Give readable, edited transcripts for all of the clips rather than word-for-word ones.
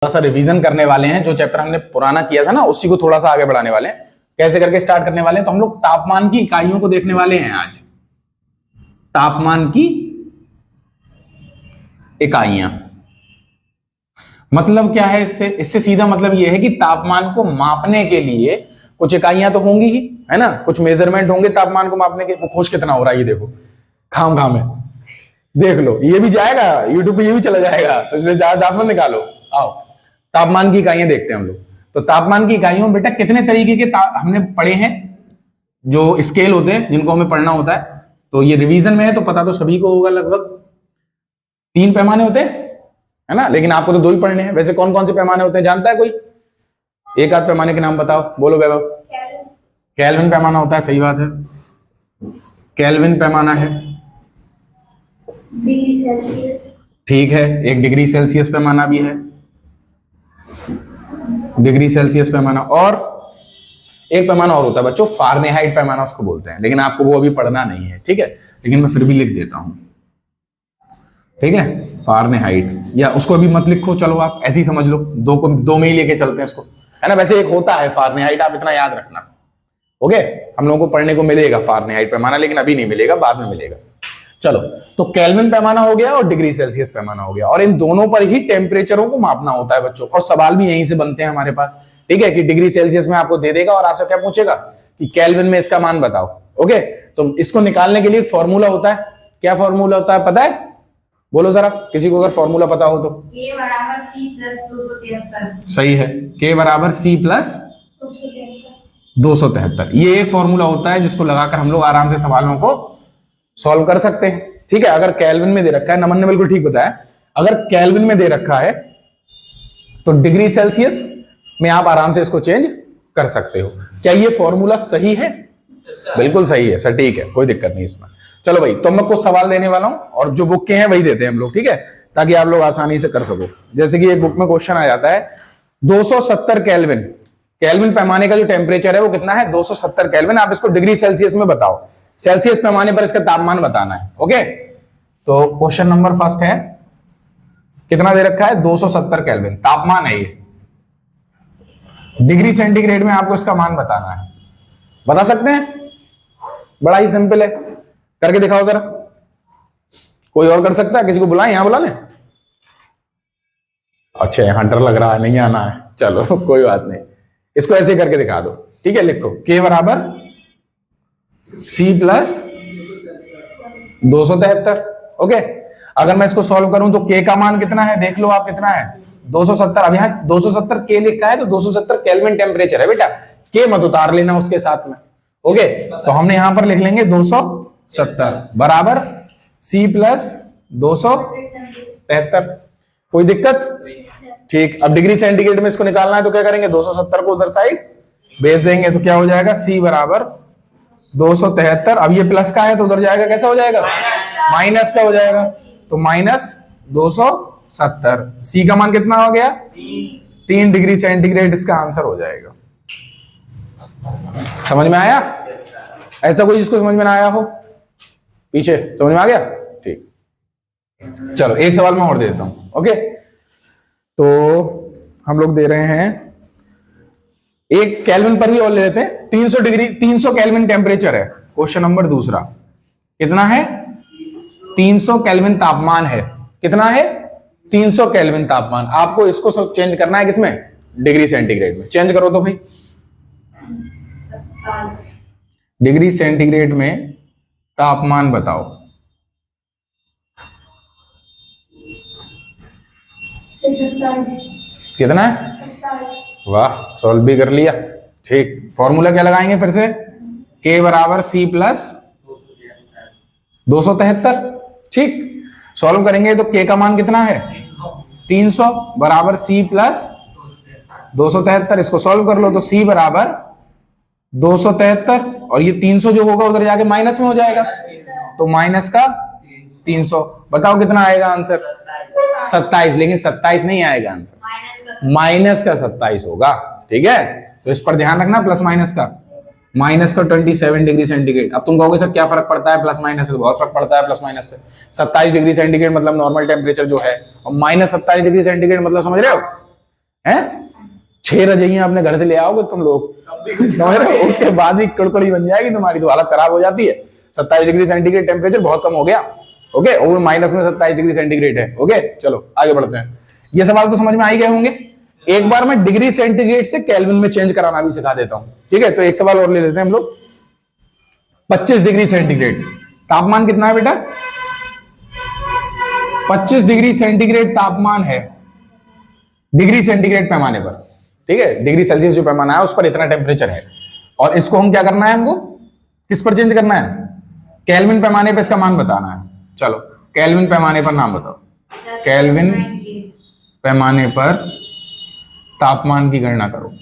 थोड़ा सा रिवीजन करने वाले हैं। जो चैप्टर हमने पुराना किया था ना उसी को थोड़ा सा आगे बढ़ाने वाले हैं। कैसे करके स्टार्ट करने वाले हैं, तो हम लोग तापमान की इकाइयों को देखने वाले हैं आज। तापमान की इकाइयां मतलब क्या है, इससे सीधा मतलब यह है कि तापमान को मापने के लिए कुछ इकाइयां तो होंगी ही, है ना, कुछ मेजरमेंट होंगे तापमान को मापने के। वो खोज कितना हो रहा है ये देखो, खाम खाम है, देख लो, ये भी जाएगा यूट्यूब पे, ये भी चला जाएगा, तो इसलिए ज्यादा तापमान निकालो। आओ तापमान की इकाइयां देखते हैं हम लोग। तो तापमान की इकाइयों बेटा कितने तरीके के हमने पढ़े हैं, जो स्केल होते हैं जिनको हमें पढ़ना होता है। तो ये रिवीजन में है तो पता तो सभी को होगा, लगभग 3 पैमाने होते हैं, है ना, लेकिन आपको तो 2 ही पढ़ने हैं। वैसे कौन कौन से पैमाने होते हैं जानता है कोई? एक आध पैमाने के नाम बताओ, बोलो वैभव। केल्विन पैमाना होता है, सही बात है, केल्विन पैमाना है, डिग्री सेल्सियस, ठीक है। एक डिग्री सेल्सियस पैमाना भी है, डिग्री सेल्सियस पैमाना। और एक पैमाना और होता है बच्चों, फारेनहाइट पैमाना उसको बोलते हैं, लेकिन आपको वो अभी पढ़ना नहीं है, ठीक है, लेकिन मैं फिर भी लिख देता हूं, ठीक है। फारेनहाइट, या उसको अभी मत लिखो, चलो आप ऐसे ही समझ लो, 2 में ही लेके चलते हैं इसको, है ना। वैसे एक होता है फारेनहाइट, आप इतना याद रखना, ओके। हम लोगों को पढ़ने को मिलेगा फारेनहाइट पैमाना, लेकिन अभी नहीं मिलेगा, बाद में मिलेगा। चलो, तो केल्विन पैमाना हो गया और डिग्री सेल्सियस पैमाना हो गया, और इन दोनों पर ही टेम्परेचरों को मापना होता है बच्चों। और सवाल भी यहीं से बनते हैं हमारे पास, ठीक है, कि डिग्री सेल्सियस में आपको दे देगा और आपसे क्या पूछेगा कि केल्विन में इसका मान बताओ, ओके। तो इसको निकालने के लिए एक फॉर्मूला होता है। क्या फॉर्मूला होता है पता है? बोलो जरा, किसी को अगर फॉर्मूला पता हो तो। K बराबर C प्लस 273। सही है, K बराबर C प्लस 273। ये एक फॉर्मूला होता है जिसको लगाकर हम लोग आराम से सवालों को सॉल्व कर सकते हैं, ठीक है। अगर केल्विन में दे रखा है, नमन ने बिल्कुल ठीक बताया, अगर केल्विन में दे रखा है तो डिग्री सेल्सियस में आप आराम से इसको चेंज कर सकते हो। क्या ये फॉर्मूला सही है? बिल्कुल सही है सर, ठीक है, कोई दिक्कत नहीं इसमें। चलो भाई, तो मैं कुछ सवाल देने वाला हूं और जो बुक के हैं वही देते हैं हम लोग, ठीक है, ताकि आप लोग आसानी से कर सको। जैसे कि एक बुक में क्वेश्चन आ जाता है 270 केल्विन, केल्विन पैमाने का जो टेम्परेचर है वो कितना है? 270 केल्विन। आप इसको डिग्री सेल्सियस में बताओ, सेल्सियस पैमाने पर इसका तापमान बताना है, ओके। तो क्वेश्चन नंबर फर्स्ट है, कितना दे रखा है? 270 केल्विन तापमान है ये। डिग्री सेंटीग्रेड में आपको इसका मान बताना है। बता सकते हैं? बड़ा ही सिंपल है, करके दिखाओ जरा। कोई और कर सकता है? किसी को बुलाएं, यहां बुला लें? अच्छा, यहां डर लग रहा है, नहीं आना है, चलो कोई बात नहीं, इसको ऐसे करके दिखा दो, ठीक है। लिखो K बराबर C प्लस 273, ओके। अगर मैं इसको सॉल्व करूं तो K का मान कितना है, देख लो आप, कितना है? 270। अब यहाँ 270 K लिखा है तो 270 केल्विन टेम्परेचर है बेटा, K मत उतार लेना उसके साथ में, ओके। तो हमने यहां पर लिख लेंगे 270 बराबर C प्लस 273। कोई दिक्कत? ठीक। अब डिग्री सेंटीग्रेड में इसको निकालना है तो क्या करेंगे? 270 को उधर साइड भेज देंगे तो क्या हो जाएगा? C बराबर 273। अब ये प्लस का है तो उधर जाएगा, कैसा हो जाएगा? माइनस का हो जाएगा, तो माइनस 270। C का मान कितना हो गया? 3 डिग्री सेंटीग्रेड इसका आंसर हो जाएगा। समझ में आया? ऐसा कोई जिसको समझ में ना आया हो पीछे, समझ में आ गया? ठीक, चलो एक सवाल मैं और दे देता हूं, ओके। तो हम लोग दे रहे हैं एक केल्विन पर ही और ले लेते हैं। 300 डिग्री, 300 केल्विन टेम्परेचर है। क्वेश्चन नंबर दूसरा कितना है? 300 केल्विन तापमान है। कितना है? 300 केल्विन तापमान। आपको इसको सब चेंज करना है किसमें? डिग्री सेंटीग्रेड में। चेंज करो तो भाई, डिग्री सेंटीग्रेड में तापमान बताओ। कितना है? वाह, सॉल्व भी कर लिया, ठीक। फॉर्मूला क्या लगाएंगे फिर से? K बराबर C प्लस 273, ठीक। सॉल्व करेंगे तो K का मान कितना है? 300 बराबर C प्लस 273। इसको सॉल्व कर लो तो C बराबर 273, और ये 300 जो होगा उधर जाके माइनस में हो जाएगा, तो माइनस का 300। बताओ कितना आएगा आंसर? 27। लेकिन 27 नहीं आएगा आंसर, माइनस का 27 होगा, ठीक है। तो इस पर ध्यान रखना, प्लस माइनस का, माइनस का 27 डिग्री सेंटीग्रेड। अब तुम कहोगे सर क्या फर्क पड़ता है प्लस माइनस से? तो बहुत फर्क पड़ता है प्लस माइनस से। 27 डिग्री सेंटीग्रेड मतलब नॉर्मल टेम्परेचर जो है, और माइनस 27 डिग्री सेंटीग्रेड मतलब समझ रहे हो हैं? 6 रजाइयां अपने घर से ले आओगे तुम लोग, समझ रहे हो? उसके बाद भी कड़कड़ी बन जाएगी तुम्हारी, तो हालत खराब हो जाती है। 27 डिग्री सेंटीग्रेड टेम्परेचर बहुत कम हो गया। ओके, और वो माइनस में 27 डिग्री सेंटीग्रेड है। ओके, चलो आगे बढ़ते हैं। ये सवाल तो समझ में आ ही गए होंगे। एक बार मैं डिग्री सेंटीग्रेड से केल्विन में चेंज कराना भी सिखा देता हूं, ठीक है? तो एक सवाल और ले लेते हैं हम लोग। 25 डिग्री सेंटीग्रेड तापमान कितना है बेटा? 25 डिग्री सेंटीग्रेड तापमान है डिग्री सेंटीग्रेड पैमाने पर, ठीक है? डिग्री सेल्सियस जो पैमाना है उस पर इतना टेम्परेचर है, और इसको हम क्या करना है, हमको किस पर चेंज करना है? केल्विन पैमाने पर इसका मान बताना है। चलो केल्विन पैमाने पर नाम बताओ। केल्विन पैमाने पर तापमान की गणना करो,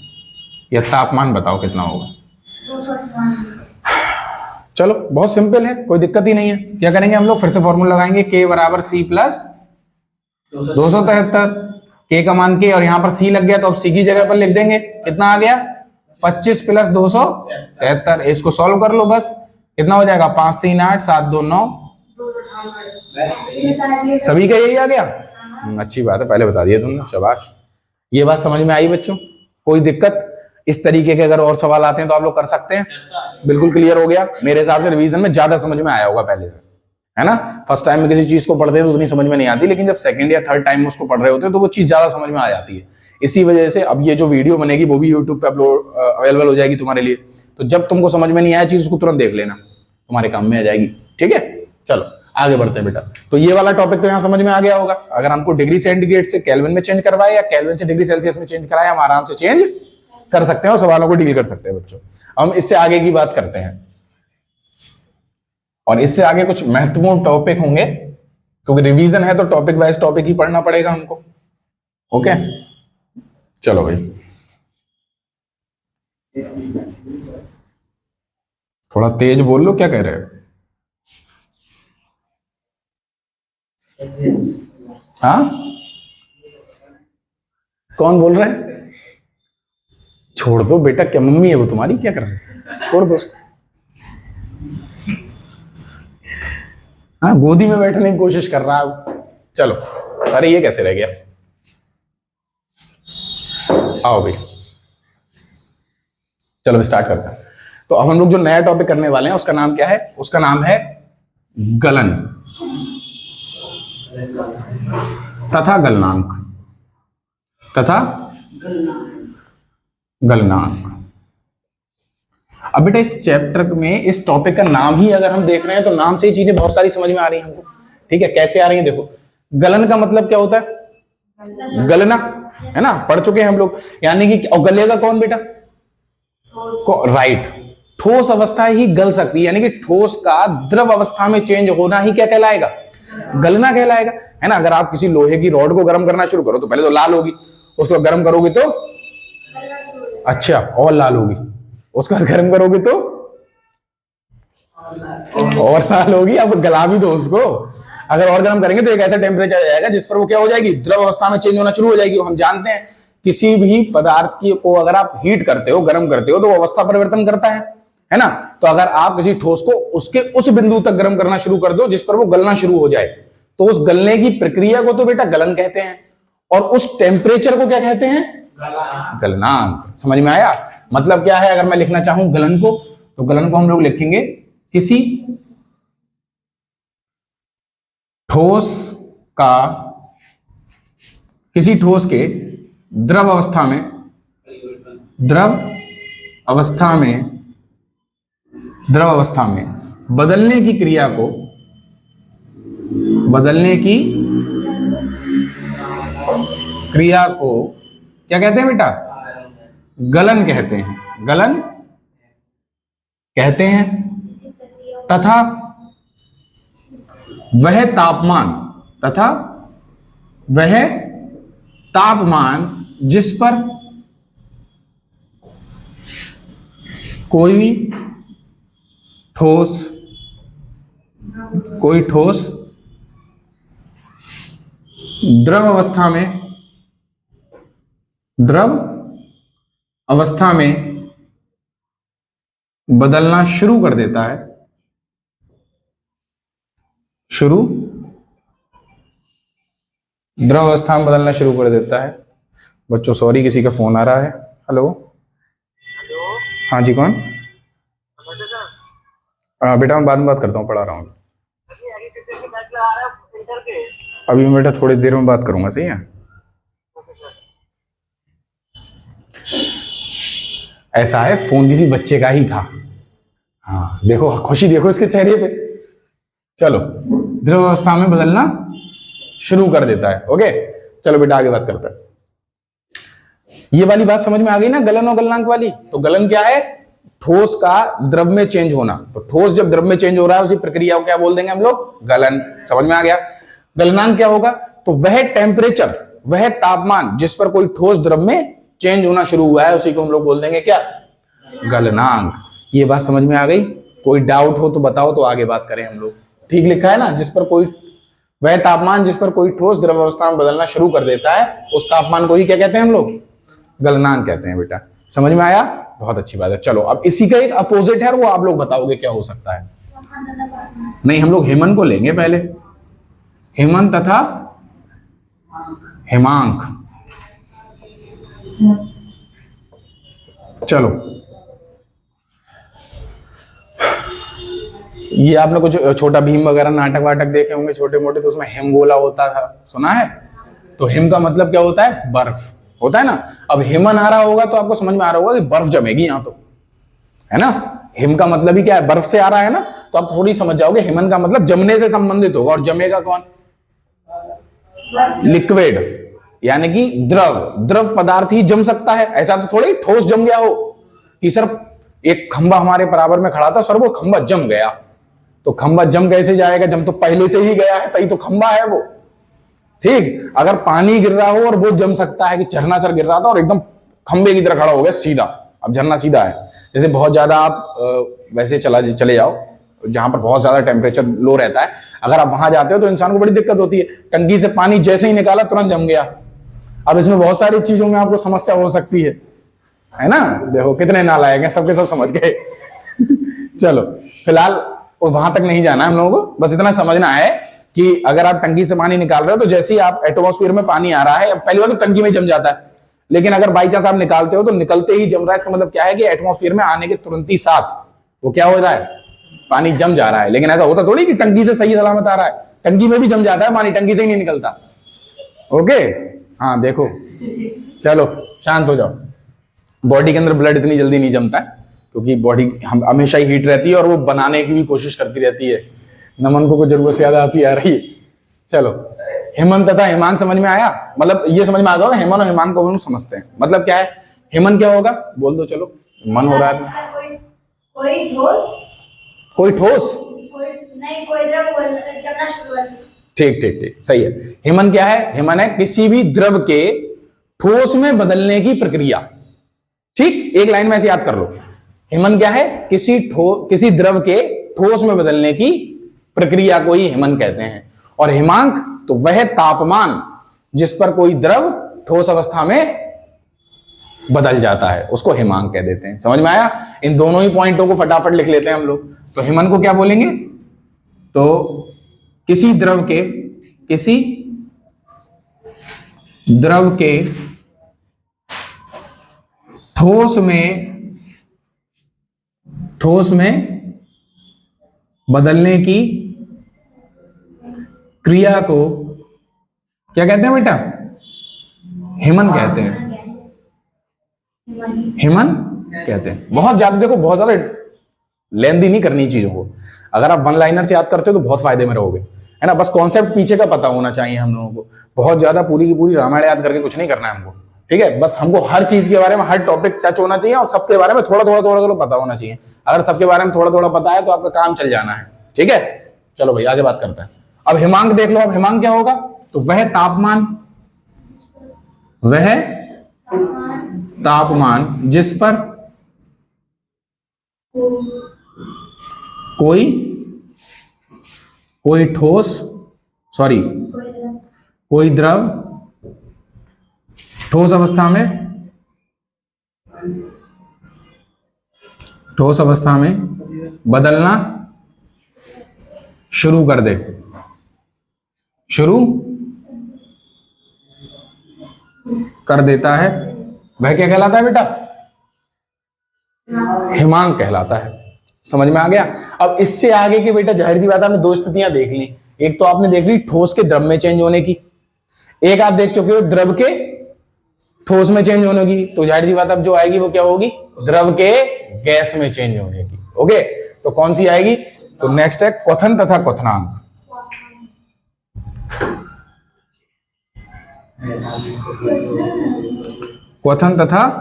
या तापमान बताओ कितना होगा। 288। चलो बहुत सिंपल है, कोई दिक्कत ही नहीं है। क्या करेंगे हम लोग? फिर से फॉर्मूला लगाएंगे, K बराबर C प्लस 273। K का मान K और यहाँ पर C लग गया, तो अब C की जगह पर लिख देंगे। कितना आ गया? 25 प्लस 273। इसको सॉल्व कर लो बस, कितना हो जाएगा? 5 3 8 7 2 9। सभी का यही आ गया? अच्छी बात है, पहले बता दिया तुमने, शाबाश। ये बात समझ में आई बच्चों? कोई दिक्कत? इस तरीके के अगर और सवाल आते हैं तो आप लोग कर सकते हैं। बिल्कुल क्लियर हो गया मेरे हिसाब से। रिवीजन में ज्यादा समझ में आया होगा पहले से, है ना? फर्स्ट टाइम में किसी चीज को पढ़ते हैं तो उतनी समझ में नहीं आती, लेकिन जब सेकंड या थर्ड टाइम में उसको पढ़ रहे होते हैं तो वो चीज ज्यादा समझ में आ जाती है। इसी वजह से अब ये जो वीडियो बनेगी वो भी यूट्यूब पे अपलोड अवेलेबल हो जाएगी तुम्हारे लिए। तो जब तुमको समझ में नहीं आया चीज, उसको तुरंत देख लेना, तुम्हारे काम में आ जाएगी। ठीक है, चलो आगे बढ़ते हैं बेटा। तो ये वाला टॉपिक तो यहाँ समझ में आ गया होगा। अगर हमको डिग्री सेंटीग्रेड से केल्विन में चेंज करवाए या केल्विन से डिग्री सेल्सियस में चेंज कराए, हम आराम से चेंज कर सकते हैं और सवालों को डील कर सकते हैं बच्चों। हम इससे आगे की बात करते हैं, और इससे आगे कुछ महत्वपूर्ण टॉपिक होंगे, क्योंकि रिवीजन है तो टॉपिक वाइज टॉपिक ही पढ़ना पड़ेगा हमको। ओके, चलो भाई थोड़ा तेज बोल लो, क्या कह रहे हो? हाँ, कौन बोल रहा है? छोड़ दो बेटा, क्या मम्मी है वो तुम्हारी? क्या कर रहे है? छोड़ दो उसको। हाँ, गोदी में बैठने की कोशिश कर रहा है। चलो, अरे ये कैसे रह गया? आओ भाई, चलो स्टार्ट करते हैं। तो अब हम लोग जो नया टॉपिक करने वाले हैं उसका नाम क्या है? उसका नाम है गलन तथा गलनांक। तथा गलनांक। अब बेटा इस चैप्टर में इस टॉपिक का नाम ही अगर हम देख रहे हैं तो नाम से ही चीजें बहुत सारी समझ में आ रही हैं हमको। ठीक है, कैसे आ रही हैं देखो। गलन का मतलब क्या होता है? गलना, है ना? पढ़ चुके हैं हम लोग। यानी कि और गलेगा कौन बेटा? राइट, ठोस अवस्था ही गल सकती है, यानी कि ठोस का द्रव अवस्था में चेंज होना ही क्या कहलाएगा? गलना कहलाएगा, है ना? अगर आप किसी लोहे की रॉड को गर्म करना शुरू करो तो पहले तो लाल होगी, उसको गर्म करोगे तो अच्छा और लाल होगी, उसका गर्म करोगे तो और लाल होगी। अब गला भी दो उसको। अगर और गर्म करेंगे तो एक ऐसा टेम्परेचर आ जाएगा जिस पर वो क्या हो जाएगी? द्रव अवस्था में चेंज होना शुरू हो जाएगी। हम जानते हैं किसी भी पदार्थ को अगर आप हीट करते हो, गर्म करते हो, तो वो अवस्था परिवर्तन करता है ना? तो अगर आप किसी ठोस को उसके उस बिंदु तक गर्म करना शुरू कर दो जिस पर वो गलना शुरू हो जाए, तो उस गलने की प्रक्रिया को तो बेटा गलन कहते हैं, और उस टेम्परेचर को क्या कहते हैं? गलनांक। समझ में आया? मतलब क्या है? अगर मैं लिखना चाहूं गलन को, तो गलन को हम लोग लिखेंगे किसी ठोस के द्रव अवस्था में बदलने की क्रिया को क्या कहते हैं बेटा? गलन कहते हैं। गलन कहते हैं। तथा वह तापमान जिस पर कोई ठोस द्रव अवस्था में बदलना शुरू कर देता है, द्रव अवस्था में बदलना शुरू कर देता है, बच्चों सॉरी, किसी का फोन आ रहा है। हेलो। हेलो। हाँ जी, कौन? नमस्ते सर। बेटा मैं बाद में बात करता हूँ, पढ़ा रहा हूँ अभी एग्रीकल्चर के बैच आ रहा है इंटर के। अभी। मैं बेटा थोड़ी देर में बात करूंगा, सही है? Okay sir. ऐसा है, फोन किसी बच्चे का ही था। हाँ देखो, खुशी देखो इसके चेहरे पे। चलो, द्रव अवस्था में बदलना शुरू कर देता है। ओके, चलो बेटा आगे बात करते हैं। ये वाली बात समझ में आ गई ना, गलन और गलनांक वाली? तो गलन क्या है? ठोस का द्रव में चेंज होना। तो ठोस जब द्रव में चेंज हो रहा है, उसी प्रक्रिया को क्या बोल देंगे हम लोग? गलन। समझ में आ गया? गलनांक क्या होगा? तो वह टेम्परेचर, वह तापमान जिस पर कोई ठोस द्रव में चेंज होना शुरू हुआ है, उसी को हम लोग बोल देंगे क्या? गलनांक। ये बात समझ में आ गई? कोई डाउट हो तो बताओ, तो आगे बात करें हम लोग। ठीक लिखा है ना? जिस पर कोई, वह तापमान जिस पर कोई ठोस द्रव अवस्था में बदलना शुरू कर देता है, उस तापमान को ही क्या कहते हैं हम लोग? गलनांक कहते हैं बेटा। समझ में आया? बहुत अच्छी बात है। चलो, अब इसी का एक अपोजिट है, और वो आप लोग बताओगे क्या हो सकता है। नहीं, हम लोग हेमन को लेंगे पहले। हेमन तथा हेमांक। चलो, ये आपने कुछ छोटा भीम वगैरह नाटक वाटक देखे होंगे छोटे मोटे, तो उसमें हिम गोला होता था, सुना है? तो हिम का मतलब क्या होता है? बर्फ होता है ना। अब हिमन आ रहा होगा तो आपको समझ में आ रहा होगा कि बर्फ जमेगी यहां, तो है ना। हिम का मतलब ही क्या है? बर्फ से आ रहा है ना। तो आप थोड़ी समझ जाओगे, हिमन का मतलब जमने से संबंधित होगा। और जमेगा कौन? लिक्विड, यानी कि द्रव। द्रव पदार्थ ही जम सकता है, ऐसा तो थोड़ी ठोस जम गया हो कि सर एक खंबा हमारे बराबर में खड़ा था सर, वो खंबा जम गया। तो खंबा जम कैसे जाएगा? जम तो पहले से ही गया है, तभी तो खंबा है वो। ठीक, अगर पानी गिर रहा हो और वो जम सकता है, कि झरना सर गिर रहा था और एकदम खंबे की तरह खड़ा हो गया सीधा। अब झरना सीधा है। जैसे बहुत ज्यादा आप वैसे चले जाओ जहां पर बहुत ज्यादा टेम्परेचर लो रहता है, अगर आप वहां जाते हो तो इंसान को बड़ी दिक्कत होती है। टंकी से पानी जैसे ही निकाला तुरंत जम गया। अब इसमें बहुत सारी चीजों में आपको समस्या हो सकती है ना। देखो कितने नालायक हैं, सबके सब समझ गए। चलो, फिलहाल वहां तक नहीं जाना है हम लोगों को, बस इतना समझना है कि अगर आप टंकी से पानी निकाल रहे हो तो जैसे ही आप एटमॉस्फेयर में पानी आ रहा है, पहली बार तो टंकी में जम जाता है, लेकिन अगर बाई चांस आप निकालते हो तो निकलते ही जम रहा है। इसका मतलब क्या है कि एटमॉस्फेयर में आने के तुरंत ही साथ वो क्या हो रहा है? पानी जम जा रहा है। लेकिन ऐसा होता थोड़ी कि टंकी से सही सलामत आ रहा है, टंकी में भी जम जाता है पानी, टंकी से ही नहीं निकलता। ओके, हाँ देखो, चलो शांत हो जाओ। बॉडी के अंदर ब्लड इतनी जल्दी नहीं जमता है, क्योंकि बॉडी हम हमेशा ही हीट रहती है और वो बनाने की भी कोशिश करती रहती है। नमन को जरूरत से ज्यादा हंसी आ रही है। चलो, हेमन तथा हेमांक समझ में आया? मतलब ये समझ में आ गया, हेमन और हेमांक को हम समझते हैं। मतलब क्या है? हेमन क्या होगा? बोल दो, चलो मन हो रहा है। कोई ठोस, कोई ठोस, कोई नहीं, कोई द्रव जमना शुरू कर। ठीक ठीक ठीक, सही है। हेमन क्या है? हेमन है किसी भी द्रव के ठोस में बदलने की प्रक्रिया। ठीक, एक लाइन में ऐसे याद कर लो। हेमन क्या है? किसी द्रव के ठोस में बदलने की प्रक्रिया को ही हेमन कहते हैं। और हेमांक तो वह तापमान जिस पर कोई द्रव ठोस अवस्था में बदल जाता है, उसको हेमांक कह देते हैं। समझ में आया? इन दोनों ही पॉइंटों को फटाफट लिख लेते हैं हम लोग। तो हेमन को क्या बोलेंगे? तो किसी द्रव के ठोस में बदलने की क्रिया को क्या कहते हैं बेटा? हेमन कहते हैं। हेमन कहते हैं। बहुत ज्यादा देखो, बहुत ज्यादा लेंदी नहीं करनी चीजों को। अगर आप वन लाइनर से याद करते हो तो बहुत फायदे में रहोगे, है ना। बस कॉन्सेप्ट पीछे का पता होना चाहिए हम लोगों को। बहुत ज्यादा पूरी की पूरी रामायण याद करके कुछ नहीं करना है हमको, ठीक है। बस हमको हर चीज के बारे में, हर टॉपिक टच होना चाहिए और सबके बारे में थोड़ा थोड़ा पता होना चाहिए। अगर सबके बारे में थोड़ा थोड़ा पता है तो आपका काम चल जाना है, ठीक है। चलो भाई आगे बात करते हैं। अब हेमांक देख लो। अब हेमांक क्या होगा? तो वह तापमान जिस पर कोई द्रव ठोस अवस्था में बदलना शुरू कर दे। कर देता है, वह क्या कहलाता है बेटा? हिमांक कहलाता है। समझ में आ गया? अब इससे आगे के बेटा जाहिर सी बात है, आपने दो स्थितियां देख ली। एक तो आपने देख ली ठोस के द्रव में चेंज होने की, एक आप देख चुके हो द्रव के ठोस में चेंज होने की। तो जाहिर सी बात अब जो आएगी वो क्या होगी? द्रव के गैस में चेंज होने की। ओके, तो कौन सी आएगी? तो नेक्स्ट है क्वथन तथा क्वथनांक। क्वथन तथा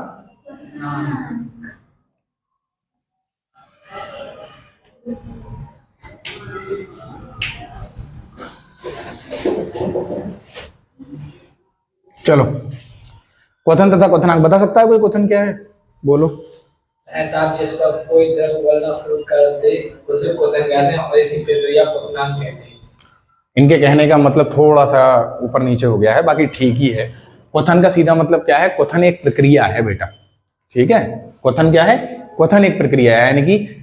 चलो, क्वथन तथा क्वथनांक बता सकता है कोई? क्वथन क्या है? बोलो। ताप जिसका कोई द्रव उबलना शुरू कर दे उसे क्वथन कहते हैं, और इसी प्रक्रिया क्वथनांक कहते हैं। इनके कहने का मतलब थोड़ा सा ऊपर नीचे हो गया है, बाकी ठीक ही है। क्वथन का सीधा मतलब क्या है? क्वथन एक प्रक्रिया है बेटा, ठीक है। क्वथन क्या है? क्वथन एक प्रक्रिया है, यानी कि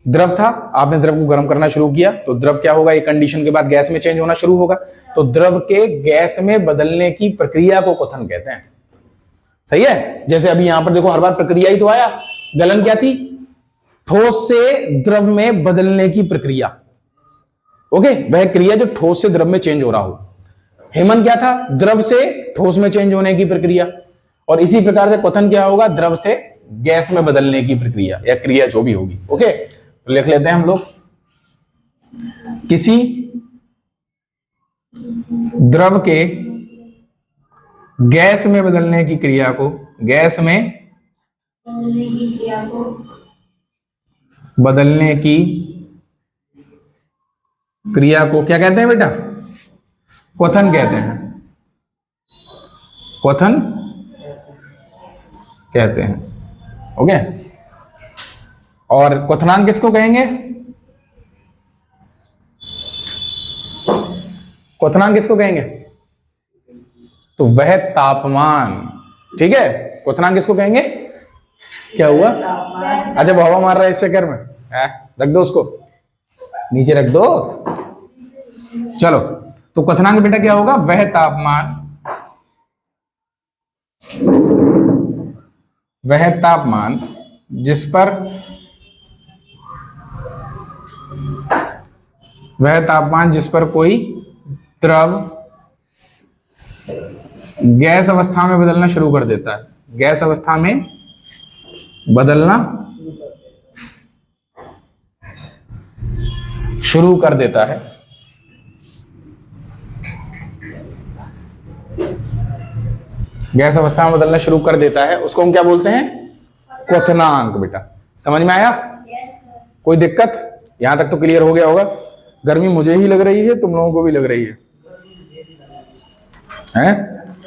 द्रव था, आपने द्रव को गर्म करना शुरू किया तो द्रव क्या होगा? एक कंडीशन के बाद गैस में चेंज होना शुरू होगा। तो द्रव के गैस में बदलने की प्रक्रिया को क्वथन कहते हैं। सही है? जैसे अभी यहां पर देखो, हर बार प्रक्रिया ही तो आया। गलन क्या थी? ठोस से द्रव में बदलने की प्रक्रिया। ओके, वह क्रिया जो ठोस से द्रव में चेंज हो रहा हो। हेमन क्या था? द्रव से ठोस में चेंज होने की प्रक्रिया। और इसी प्रकार से क्वथन क्या होगा? द्रव से गैस में बदलने की प्रक्रिया या क्रिया जो भी होगी। ओके, तो लिख लेते हैं हम लोग, किसी द्रव के गैस में बदलने की क्रिया को, गैस में बदलने की क्रिया को बदलने की क्रिया को क्या कहते हैं बेटा? क्वथन कहते हैं। क्वथन कहते हैं। ओके, और क्वथनांक किसको कहेंगे? क्वथनांक किसको कहेंगे? तो वह तापमान, ठीक है। क्वथनांक किसको कहेंगे? क्या हुआ? अच्छा, वो हवा मार रहा है इस चक्कर में, रख दो उसको, नीचे रख दो। चलो, तो क्वथनांक बेटा क्या होगा? वह तापमान, वह तापमान जिस पर, वह तापमान जिस पर कोई द्रव गैस अवस्था में बदलना शुरू कर देता है, गैस अवस्था में बदलना शुरू कर देता है, गैस अवस्था में बदलना शुरू कर देता है, उसको हम क्या बोलते हैं? क्वथनांक। बेटा समझ में आया? कोई दिक्कत? यहां तक तो क्लियर हो गया होगा। गर्मी मुझे ही लग रही है, तुम लोगों को भी लग रही है? हैं?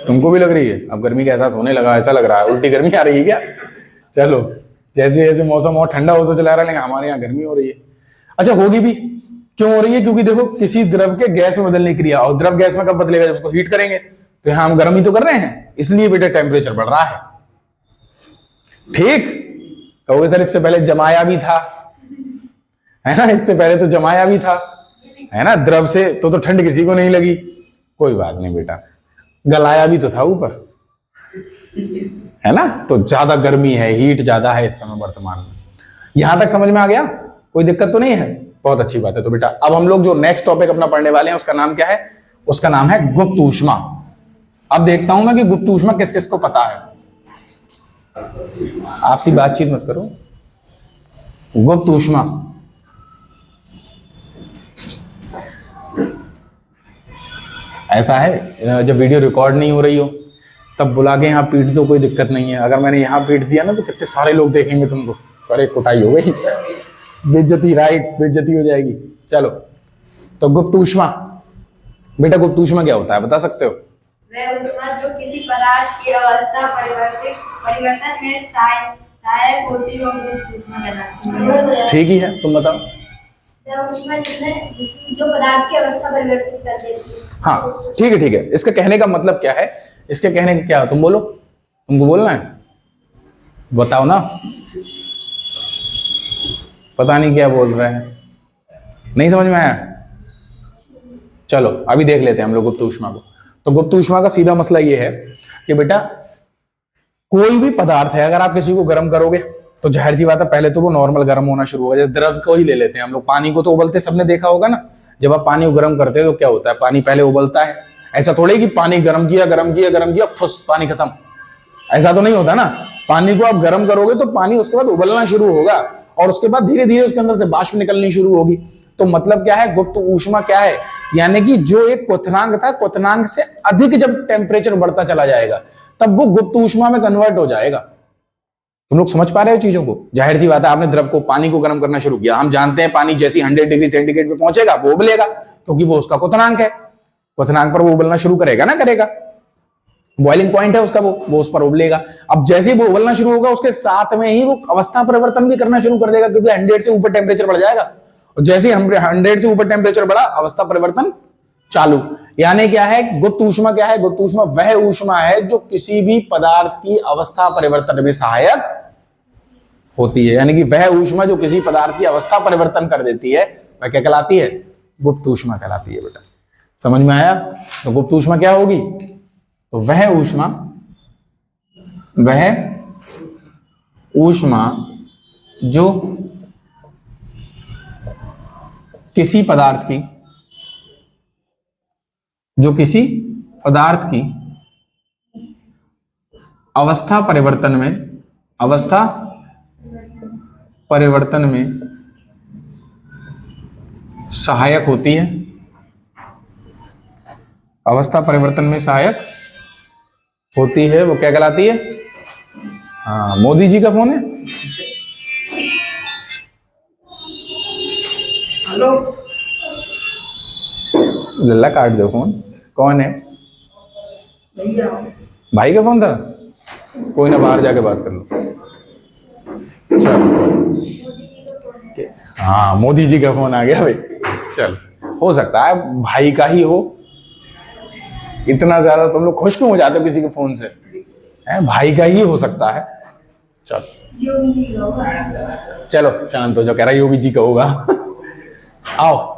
तुमको भी लग रही है? अब गर्मी का एहसास होने लगा, ऐसा लग रहा है उल्टी गर्मी आ रही है क्या? चलो, जैसे जैसे मौसम और ठंडा होता चला रहा है, लेकिन हमारे यहाँ गर्मी हो रही है। अच्छा, होगी भी। क्यों हो रही है? क्योंकि देखो, किसी द्रव के गैस में बदलने की क्रिया, और द्रव गैस में कब बदलेगा? जब उसको हीट करेंगे। तो यहां हम गर्म ही तो कर रहे हैं, इसलिए बेटा टेम्परेचर बढ़ रहा है। ठीक? कहोगे सर इससे पहले जमाया भी था, है ना? इससे पहले तो जमाया भी था, है ना? द्रव से तो ठंड किसी को नहीं लगी। कोई बात नहीं बेटा, गलाया भी तो था ऊपर, है ना? तो ज्यादा गर्मी है, हीट ज्यादा है इस समय वर्तमान में। यहां तक समझ में आ गया? कोई दिक्कत तो नहीं है? बहुत अच्छी बात है। तो बेटा अब हम लोग जो नेक्स्ट टॉपिक अपना पढ़ने वाले हैं उसका नाम क्या है? उसका नाम है गुप्त ऊष्मा। अब देखता हूं मैं कि गुप्त ऊष्मा किस किस को पता है। आपसी बातचीत मत करो। गुप्त ऊष्मा, ऐसा है जब वीडियो रिकॉर्ड नहीं हो रही हो तब बुला के यहाँ पीट दो, कोई दिक्कत नहीं है। अगर मैंने यहाँ पीट दिया ना तो कितने सारे लोग देखेंगे तुमको, अरे कुटाई हो गई, बेइज्जती, राइट, बेइज्जती हो जाएगी। चलो, तो गुप्त ऊष्मा बेटा, गुप्त ऊष्मा क्या होता है बता सकते हो? वह ऊष्मा जो किसी पदार्थ की अवस्था परिवर्तन में सहायक होती है, गुप्त ऊष्मा कहलाती है। ठीक ही है, तुम बताओ। वह ऊष्मा जिसमें जो पदार्थ की अवस्था परिवर्तित कर देती है। हाँ, ठीक है, ठीक है। इसका कहने का मतलब क्या है? इसके कहने का क्या है? तुम बोलो, तुमको बोलना है, बताओ ना। पता नहीं क्या बोल रहे हैं, नहीं समझ में आया? चलो अभी देख लेते हैं हम लोग गुप्त ऊष्मा को। तो गुप्त ऊष्मा का सीधा मसला ये है कि बेटा कोई भी पदार्थ है, अगर आप किसी को गर्म करोगे तो जाहिर सी बात है पहले तो वो नॉर्मल गर्म होना शुरू होगा। जैसे द्रव को ही ले लेते हैं हम लोग, पानी को तो उबलते सबने देखा होगा ना। जब आप पानी को गर्म करते हो तो क्या होता है, पानी पहले उबलता है। ऐसा थोड़ी कि पानी गर्म किया फुस पानी खत्म, ऐसा तो नहीं होता ना। पानी को आप गर्म करोगे तो पानी उसके बाद उबलना शुरू होगा और उसके बाद धीरे धीरे उसके अंदर से वाष्प निकलनी शुरू होगी। तो मतलब क्या है, गुप्त ऊष्मा क्या है, यानी कि जो एक क्वथनांक था, क्वथनांक से अधिक जब टेम्परेचर बढ़ता चला जाएगा तब वो गुप्त ऊष्मा में कन्वर्ट हो जाएगा। तुम लोग समझ पा रहे हो चीजों को? जाहिर सी बात है, आपने द्रव को, पानी को गर्म करना शुरू किया, हम जानते हैं पानी जैसी 100 डिग्री सेंटीग्रेड पे पहुंचेगा वो उबलेगा, क्योंकि वो उसका क्वथनांक है। क्वथनांक पर वो उबलना शुरू करेगा ना, करेगा, बॉइलिंग पॉइंट है उसका, वो उस पर उबलेगा। अब जैसे ही वो उबलना शुरू होगा उसके साथ में ही वो अवस्था परिवर्तन भी करना शुरू कर देगा, क्योंकि 100 से ऊपर टेम्परेचर बढ़ जाएगा। और जैसे ही 100 से ऊपर टेम्परेचर बढ़ा, अवस्था परिवर्तन चालू। यानी क्या है, गुप्त ऊष्मा क्या है? गुप्त ऊष्मा वह ऊष्मा है जो किसी भी पदार्थ की अवस्था परिवर्तन में सहायक होती है। यानी कि वह ऊष्मा जो किसी पदार्थ की अवस्था परिवर्तन कर देती है वह क्या कहलाती है? गुप्त ऊष्मा कहलाती है। बेटा समझ में आया? तो गुप्त ऊष्मा क्या होगी? तो वह ऊष्मा जो किसी पदार्थ की अवस्था परिवर्तन में सहायक होती है। अवस्था परिवर्तन में सहायक होती है, वो क्या कहलाती है? हाँ, मोदी जी का फोन है। हेलो, लल्ला काट दो फोन। कौन है? भैया। भाई का फोन था? कोई ना, बाहर जाके बात कर लो। चल, हाँ मोदी जी का फोन आ गया भाई। चल, हो सकता है भाई का ही हो। इतना ज्यादा तुम लोग खुश क्यों हो जाते हो किसी के फोन से? है भाई का ही हो सकता है। चल चलो शांत हो जाओ, कह रहा योगी जी का होगा। आओ